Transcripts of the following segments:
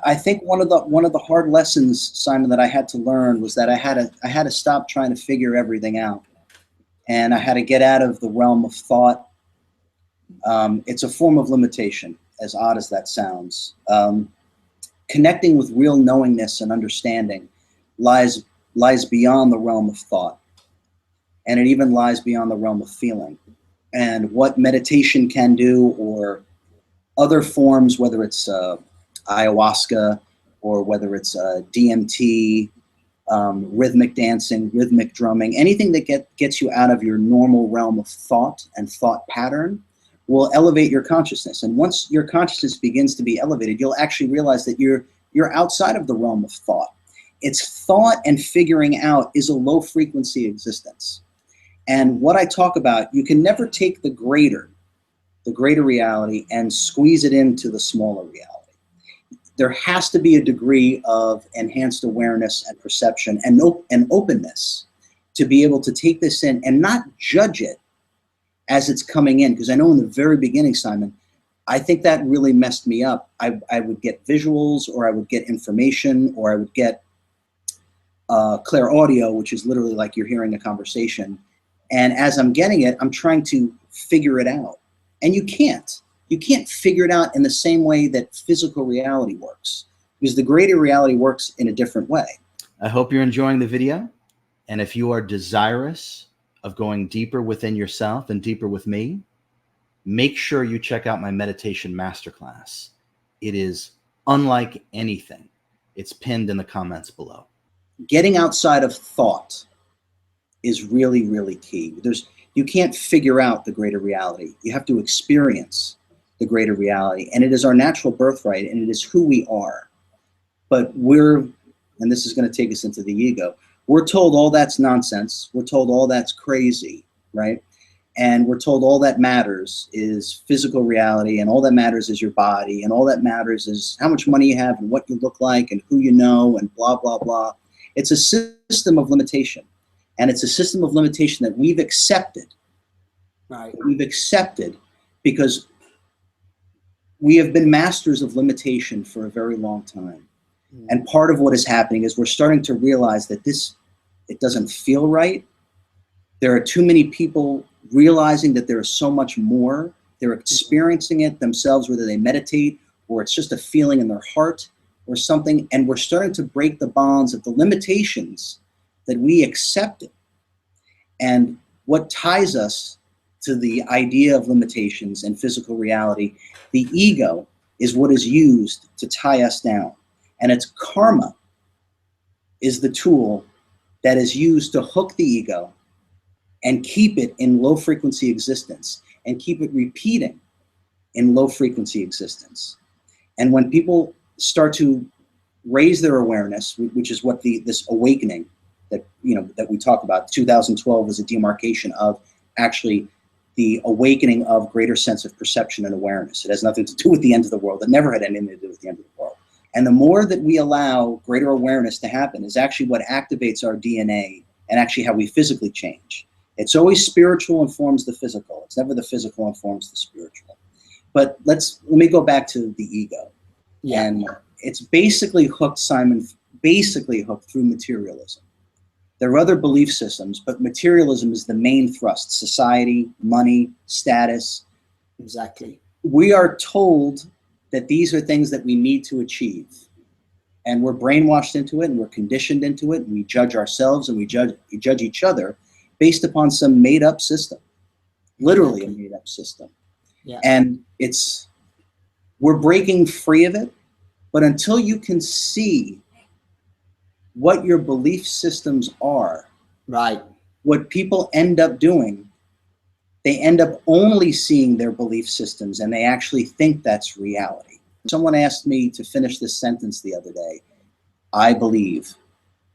I think one of the hard lessons, Simon, that I had to learn was that I had to stop trying to figure everything out, and I had to get out of the realm of thought. It's a form of limitation, as odd as that sounds. Connecting with real knowingness and understanding lies beyond the realm of thought, and it even lies beyond the realm of feeling. And what meditation can do, or other forms, whether it's ayahuasca or whether it's DMT, rhythmic dancing, rhythmic drumming, anything that gets you out of your normal realm of thought and thought pattern will elevate your consciousness. And once your consciousness begins to be elevated, you'll actually realize that you're outside of the realm of thought. It's thought, and figuring out is a low frequency existence. And what I talk about, you can never take the greater reality and squeeze it into the smaller reality. There has to be a degree of enhanced awareness and perception and openness to be able to take this in and not judge it as it's coming in. Because I know in the very beginning, Simon, I think that really messed me up. I would get visuals, or I would get information, or I would get clear audio, which is literally like you're hearing a conversation. And as I'm getting it, I'm trying to figure it out. And you can't. You can't figure it out in the same way that physical reality works, because the greater reality works in a different way. I hope you're enjoying the video. And if you are desirous of going deeper within yourself and deeper with me, make sure you check out my meditation masterclass. It is unlike anything. It's pinned in the comments below. Getting outside of thought is really, really key. You can't figure out the greater reality. You have to experience the greater reality. And it is our natural birthright, and it is who we are. But and this is going to take us into the ego, we're told all that's nonsense. We're told all that's crazy, right? And we're told all that matters is physical reality, and all that matters is your body, and all that matters is how much money you have and what you look like and who you know and blah, blah, blah. It's a system of limitation. And it's a system of limitation that we've accepted. Right. We've accepted because we have been masters of limitation for a very long time. Mm. And part of what is happening is we're starting to realize that it doesn't feel right. There are too many people realizing that there is so much more. They're experiencing it themselves, whether they meditate or it's just a feeling in their heart or something. And we're starting to break the bonds of the limitations that we accepted. And what ties us to the idea of limitations and physical reality, the ego is what is used to tie us down. And it's karma is the tool that is used to hook the ego and keep it in low frequency existence and keep it repeating in low frequency existence. And when people start to raise their awareness, which is what this awakening that we talk about, 2012 is a demarcation of actually the awakening of greater sense of perception and awareness. It has nothing to do with the end of the world. It never had anything to do with the end of the world. And the more that we allow greater awareness to happen is actually what activates our DNA and actually how we physically change. It's always spiritual informs the physical. It's never the physical informs the spiritual. But let me go back to the ego. Yeah. And it's basically hooked, Simon, through materialism. There are other belief systems, but materialism is the main thrust. Society, money, status. Exactly. We are told that these are things that we need to achieve. And we're brainwashed into it, and we're conditioned into it, and we judge ourselves and we judge each other based upon some made-up system. Literally a made-up system. Yeah. And we're breaking free of it, but until you can see what your belief systems are, right? What people end up doing, they end up only seeing their belief systems, and they actually think that's reality. Someone asked me to finish this sentence the other day, I believe,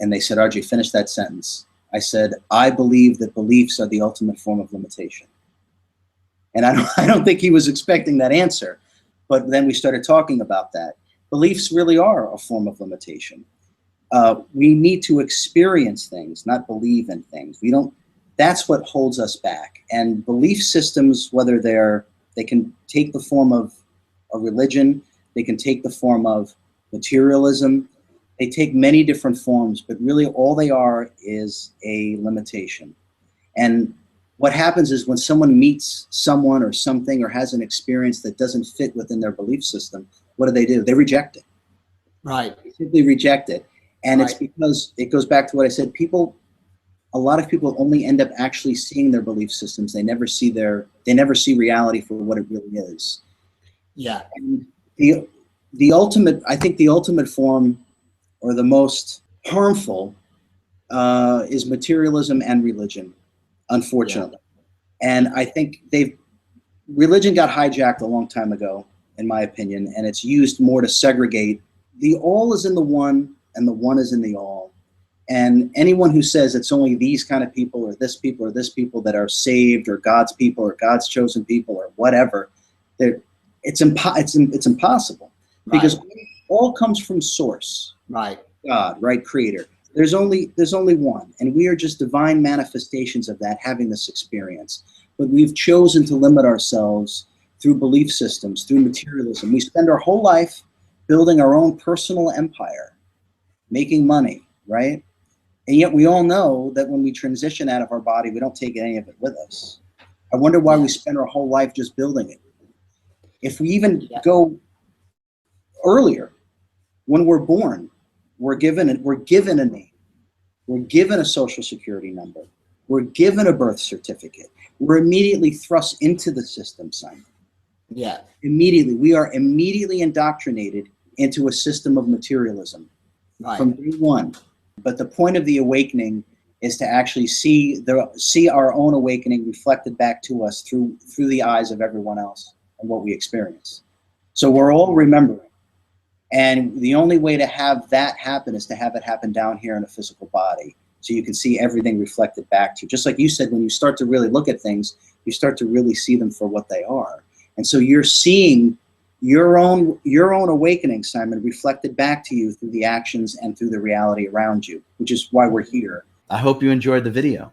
and they said, RJ, finish that sentence. I said, I believe that beliefs are the ultimate form of limitation. And I don't think he was expecting that answer, but then we started talking about that. Beliefs really are a form of limitation. We need to experience things, not believe in things. That's what holds us back. And belief systems, whether they can take the form of a religion, they can take the form of materialism. They take many different forms, but really all they are is a limitation. And what happens is when someone meets someone or something or has an experience that doesn't fit within their belief system, what do? They reject it. Right. They simply reject it. And it's Right. because it goes back to what I said. A lot of people only end up actually seeing their belief systems. They never see reality for what it really is. Yeah. And I think the ultimate form, or the most harmful, is materialism and religion, unfortunately. And I think religion got hijacked a long time ago, in my opinion, and it's used more to segregate. The all is in the one, and the one is in the all. And anyone who says it's only these kind of people or this people that are saved, or God's people or God's chosen people or whatever, it's impossible. Right. Because all comes from source. Right. God, right? Creator. There's only one, and we are just divine manifestations of that, having this experience. But we've chosen to limit ourselves through belief systems, through materialism. We spend our whole life building our own personal empire, making money, right? And yet we all know that when we transition out of our body, we don't take any of it with us. I wonder why we spend our whole life just building it. If we even go earlier, when we're born, we're given a name. We're given a social security number. We're given a birth certificate. We're immediately thrust into the system, Simon. Yeah. Immediately. We are immediately indoctrinated into a system of materialism from day one. But the point of the awakening is to actually see our own awakening reflected back to us through the eyes of everyone else and what we experience. So we're all remembering. And the only way to have that happen is to have it happen down here in a physical body, so you can see everything reflected back to you. Just like you said, when you start to really look at things, you start to really see them for what they are. And so you're seeing your own awakening, Simon, reflected back to you through the actions and through the reality around you, which is why we're here. I hope you enjoyed the video.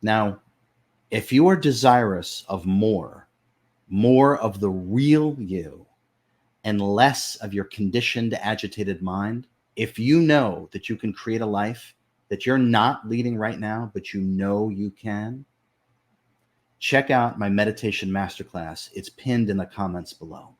Now, if you are desirous of more of the real you, and less of your conditioned, agitated mind, if you know that you can create a life that you're not leading right now, but you know you can, check out my meditation masterclass. It's pinned in the comments below.